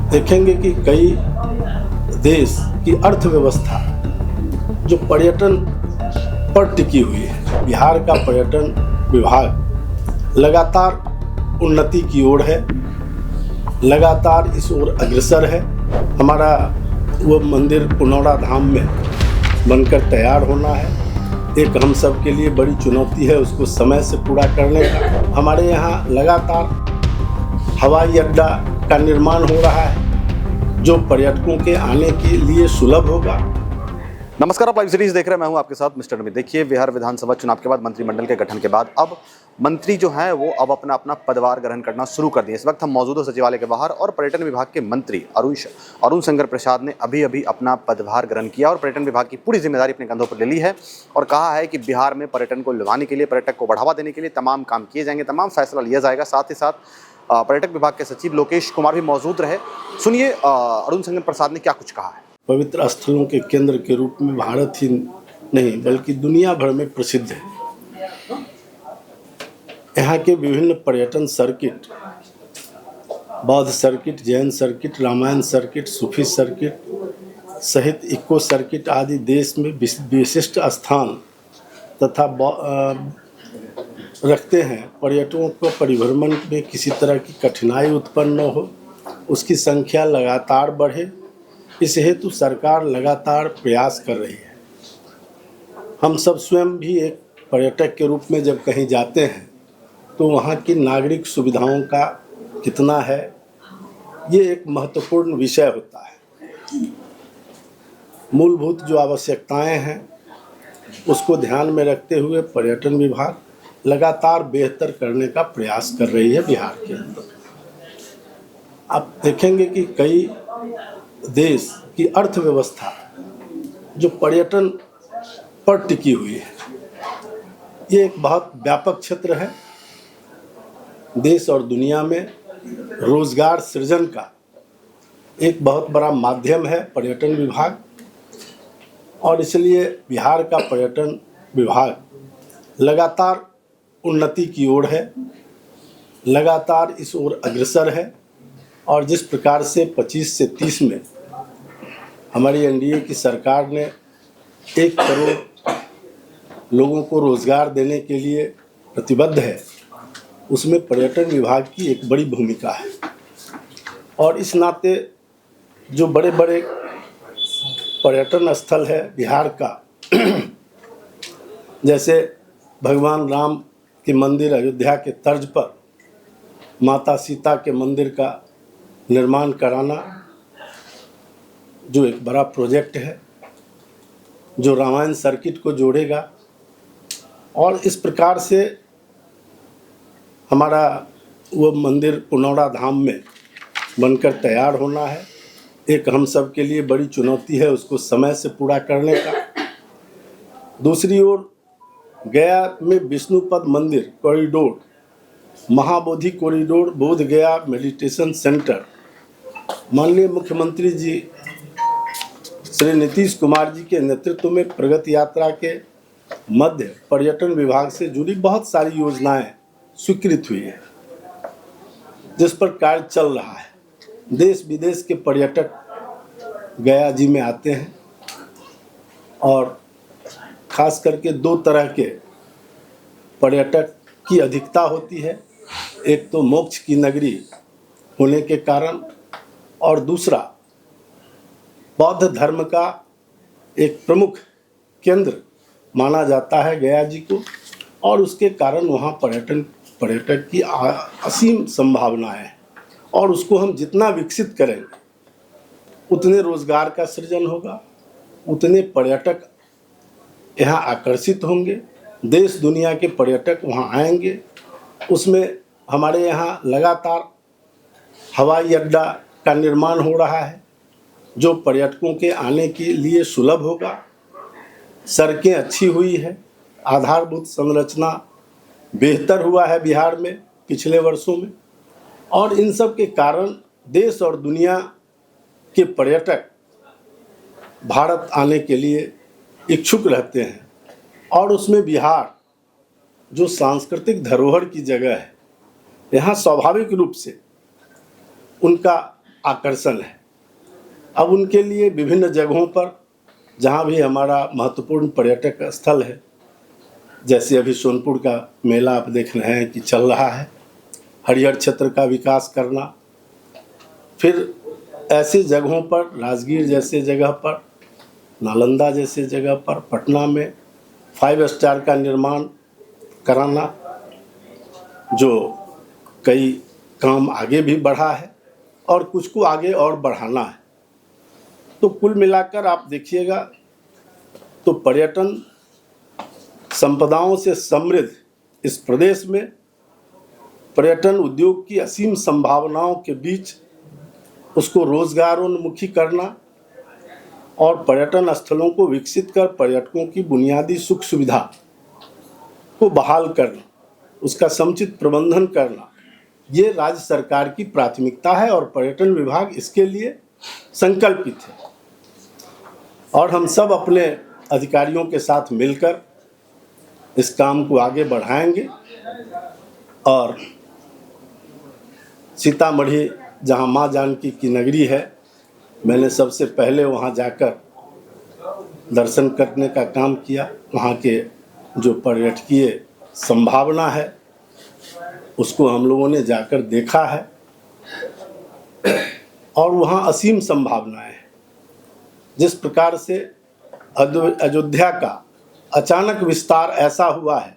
देखेंगे कि कई देश की अर्थव्यवस्था जो पर्यटन पर टिकी हुई है, बिहार का पर्यटन विभाग लगातार उन्नति की ओर है, लगातार इस ओर अग्रसर है। हमारा वो मंदिर पुनौरा धाम में बनकर तैयार होना है, एक हम सब के लिए बड़ी चुनौती है उसको समय से पूरा करने का। हमारे यहाँ लगातार हवाई अड्डा का निर्माण हो रहा है जो पर्यटकों के आने के लिए सुलभ होगा। नमस्कार, आप लाइव सीरीज देख रहे हैं। मैं हूं आपके साथ मिस्टर अमित। देखिए, बिहार विधानसभा चुनाव के बाद मंत्रिमंडल के गठन के बाद अब मंत्री जो हैं वो अब अपना पदभार ग्रहण करना शुरू कर दिए। इस वक्त हम मौजूद हैं सचिवालय के बाहर और पर्यटन विभाग के मंत्री अरुण शंकर प्रसाद ने अभी अपना पदभार ग्रहण किया और पर्यटन विभाग की पूरी जिम्मेदारी अपने कंधों पर ले ली है और कहा है कि बिहार में पर्यटन को लुभाने के लिए, पर्यटक को बढ़ावा देने के लिए तमाम काम किए जाएंगे, तमाम फैसला लिया जाएगा। साथ ही साथ पर्यटक विभाग के सचिव लोकेश कुमार भी मौजूद रहे। सुनिए अरुण शंकर प्रसाद ने क्या कुछ कहा है। पवित्र स्थलों के केंद्र के रूप में भारत ही नहीं बल्कि दुनिया भर में प्रसिद्ध है। यहाँ के विभिन्न पर्यटन सर्किट, बौद्ध circuit, Jain circuit, Ramayan circuit, सूफी सर्किट सहित इको सर्किट आदि देश में विशिष्ट स्थान तथा रखते हैं। पर्यटकों को परिभ्रमण में किसी तरह की कठिनाई उत्पन्न न हो, उसकी संख्या लगातार बढ़े, इस हेतु सरकार लगातार प्रयास कर रही है। हम सब स्वयं भी एक पर्यटक के रूप में जब कहीं जाते हैं तो वहाँ की नागरिक सुविधाओं का कितना है, ये एक महत्वपूर्ण विषय होता है। मूलभूत जो आवश्यकताएं हैं उसको ध्यान में रखते हुए पर्यटन विभाग लगातार बेहतर करने का प्रयास कर रही है बिहार के अंदर। आप देखेंगे कि कई देश की अर्थव्यवस्था जो पर्यटन पर टिकी हुई है, ये एक बहुत व्यापक क्षेत्र है। देश और दुनिया में रोजगार सृजन का एक बहुत बड़ा माध्यम है पर्यटन विभाग और इसलिए बिहार का पर्यटन विभाग लगातार उन्नति की ओर है, लगातार इस ओर अग्रसर है। और जिस प्रकार से 25 से 30 में हमारी एनडीए की सरकार ने 1 करोड़ लोगों को रोजगार देने के लिए प्रतिबद्ध है, उसमें पर्यटन विभाग की एक बड़ी भूमिका है। और इस नाते जो बड़े बड़े पर्यटन स्थल है बिहार का, जैसे भगवान राम के मंदिर अयोध्या के तर्ज पर माता सीता के मंदिर का निर्माण कराना, जो एक बड़ा प्रोजेक्ट है जो रामायण सर्किट को जोड़ेगा। और इस प्रकार से हमारा वो मंदिर पुनौरा धाम में बनकर तैयार होना है, एक हम सब के लिए बड़ी चुनौती है उसको समय से पूरा करने का। दूसरी ओर गया में विष्णुपद मंदिर कॉरिडोर, महाबोधि कॉरिडोर, बोध गया मेडिटेशन सेंटर, माननीय मुख्यमंत्री जी श्री नीतीश कुमार जी के नेतृत्व में प्रगति यात्रा के मध्य पर्यटन विभाग से जुड़ी बहुत सारी योजनाएं स्वीकृत हुई है, जिस पर कार्य चल रहा है। देश विदेश के पर्यटक गया जी में आते हैं और खास करके 2 तरह के पर्यटक की अधिकता होती है। एक तो मोक्ष की नगरी होने के कारण और दूसरा बौद्ध धर्म का एक प्रमुख केंद्र माना जाता है गया जी को, और उसके कारण वहाँ पर्यटक की असीम संभावनाएं हैं और उसको हम जितना विकसित करेंगे उतने रोजगार का सृजन होगा, उतने पर्यटक यहाँ आकर्षित होंगे, देश दुनिया के पर्यटक वहाँ आएंगे। उसमें हमारे यहाँ लगातार हवाई अड्डा का निर्माण हो रहा है जो पर्यटकों के आने के लिए सुलभ होगा। सड़कें अच्छी हुई है, आधारभूत संरचना बेहतर हुआ है बिहार में पिछले वर्षों में, और इन सब के कारण देश और दुनिया के पर्यटक भारत आने के लिए इच्छुक रहते हैं। और उसमें बिहार जो सांस्कृतिक धरोहर की जगह है, यहाँ स्वाभाविक रूप से उनका आकर्षण है। अब उनके लिए विभिन्न जगहों पर जहाँ भी हमारा महत्वपूर्ण पर्यटक स्थल है, जैसे अभी सोनपुर का मेला आप देख रहे हैं कि चल रहा है, हरिहर क्षेत्र का विकास करना, फिर ऐसी जगहों पर राजगीर जैसे जगह पर, नालंदा जैसे जगह पर, पटना में 5 स्टार का निर्माण कराना, जो कई काम आगे भी बढ़ा है और कुछ को आगे और बढ़ाना है। तो कुल मिलाकर आप देखिएगा तो पर्यटन संपदाओं से समृद्ध इस प्रदेश में पर्यटन उद्योग की असीम संभावनाओं के बीच उसको रोजगारोन्मुखी करना और पर्यटन स्थलों को विकसित कर पर्यटकों की बुनियादी सुख सुविधा को बहाल करना, उसका समुचित प्रबंधन करना, ये राज्य सरकार की प्राथमिकता है और पर्यटन विभाग इसके लिए संकल्पित है। और हम सब अपने अधिकारियों के साथ मिलकर इस काम को आगे बढ़ाएंगे और सीतामढ़ी जहाँ माँ जानकी की नगरी है, मैंने सबसे पहले वहाँ जाकर दर्शन करने का काम किया। वहाँ के जो पर्यटकीय संभावना है उसको हम लोगों ने जाकर देखा है और वहाँ असीम संभावनाएं हैं। जिस प्रकार से अयोध्या का अचानक विस्तार ऐसा हुआ है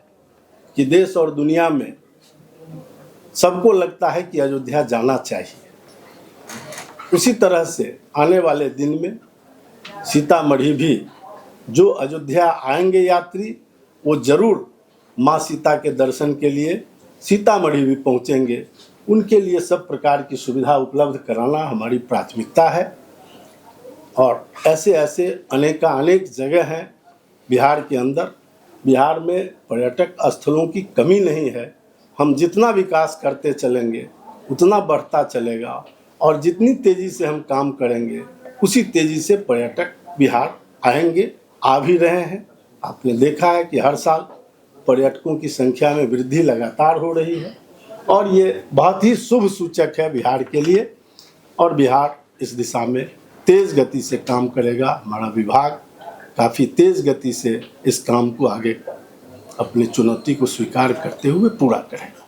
कि देश और दुनिया में सबको लगता है कि अयोध्या जाना चाहिए, उसी तरह से आने वाले दिन में सीतामढ़ी भी जो अयोध्या आएंगे यात्री वो जरूर माँ सीता के दर्शन के लिए सीतामढ़ी भी पहुँचेंगे। उनके लिए सब प्रकार की सुविधा उपलब्ध कराना हमारी प्राथमिकता है और ऐसे ऐसे अनेक जगह हैं बिहार के अंदर। बिहार में पर्यटक स्थलों की कमी नहीं है। हम जितना विकास करते चलेंगे उतना बढ़ता चलेगा और जितनी तेज़ी से हम काम करेंगे उसी तेज़ी से पर्यटक बिहार आएंगे, आ भी रहे हैं। आपने देखा है कि हर साल पर्यटकों की संख्या में वृद्धि लगातार हो रही है और ये बहुत ही शुभ सूचक है बिहार के लिए और बिहार इस दिशा में तेज़ गति से काम करेगा। हमारा विभाग काफ़ी तेज़ गति से इस काम को आगे अपनी चुनौती को स्वीकार करते हुए पूरा करेगा।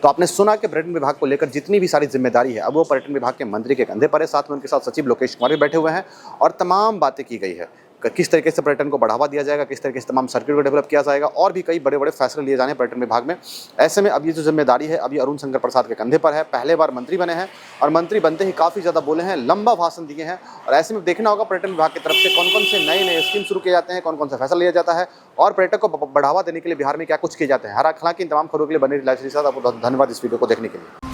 तो आपने सुना कि पर्यटन विभाग को लेकर जितनी भी सारी जिम्मेदारी है अब वो पर्यटन विभाग के मंत्री के कंधे पर है। साथ में उनके साथ सचिव लोकेश कुमार भी बैठे हुए हैं और तमाम बातें की गई है किस तरीके से पर्यटन को बढ़ावा दिया जाएगा, किस तरीके से तमाम सर्किट को डेवलप किया जाएगा और भी कई बड़े बड़े फैसले लिए जाने पर्यटन विभाग में। ऐसे में अब ये जो जिम्मेदारी है अभी अरुण शंकर प्रसाद के कंधे पर है। पहले बार मंत्री बने हैं और मंत्री बनते ही काफ़ी ज़्यादा बोले हैं, लंबा भाषण दिए हैं और ऐसे में देखना होगा पर्यटन विभाग की तरफ से कौन कौन से नए स्कीम शुरू किए जाते हैं, कौन कौन सा फैसला लिया जाता है और पर्यटक को बढ़ावा देने के लिए बिहार में क्या कुछ किए जाते हैं। हालांकि इन तमाम खबरों के लिए बने रहिए लाइव सीरीज के साथ। आपको धन्यवाद इस वीडियो को देखने के लिए।